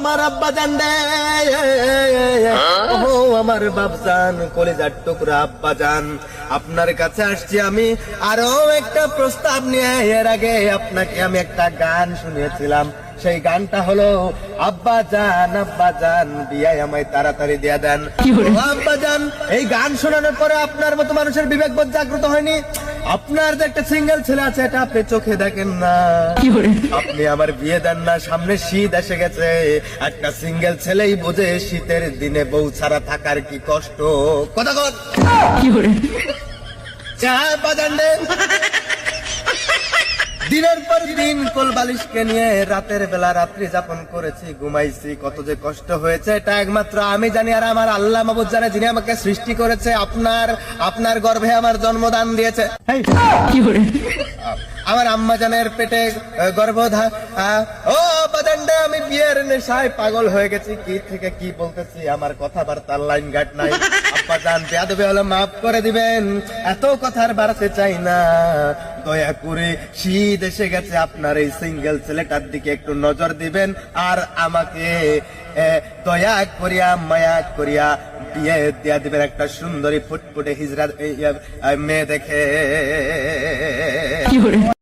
আমার আব্বা জান রে, ও আমার বাপজান, কলিজার টুকরা আব্বা জান, আপনার কাছে আসছি আমি আরো একটা প্রস্তাব নিয়ে। এর আগে আপনাকে আমি একটা গান শুনিয়েছিলাম, সেই গানটা হলো আব্বা জান বিয়ায় আমায় তাড়াতাড়ি দিয়ে দেন। আব্বা জান, এই গান শোনানোর পরে আপনার মতো মানুষের বিবেকবোধ জাগ্রত হয়নি? আপনার যে একটা সিঙ্গেল ছেলে আছে এটা আপনি চোখে দেখেন না? আপনি আমার বিয়ে দেন না, সামনে শীত এসে গেছে, একটা সিঙ্গেল ছেলেই বোঝে শীতের দিনে বউ ছাড়া থাকার কি কষ্ট। কথা কন বাজান রে। দিনের পর দিন কোল বালিশকে নিয়ে রাতের বেলা রাত্রি যাপন করেছি, ঘুমাইছি, কত যে কষ্ট হয়েছে এটা একমাত্র আমি জানি, আর আমার আল্লাহ মাবুদ জানে, যিনি আমাকে সৃষ্টি করেছে, আপনার গর্ভে আমার জন্মদান দিয়েছে। আমার আম্মা জানের পেটে গর্ভধারণ। ও বাজানডা, আমি বিয়ের নেশায় পাগল হয়ে গেছি, কি থেকে কি বলতেছি, আমার কথাবার্তার লাইন গাট নাই। আব্বা জান, বেয়াদবি হলে মাফ করে দিবেন, এত কথার বাড়াতে চাই না, দয়া করে শীত এসে গেছে, আপনার এই সিঙ্গেল ছেলেটার দিকে একটু নজর দিবেন, আর আমাকে দয়া করিয়া মায়া করিয়া বিয়ে দিয়া দিবেন একটা সুন্দরী ফুটফুটে হিজড়া মেয়ে দেখে।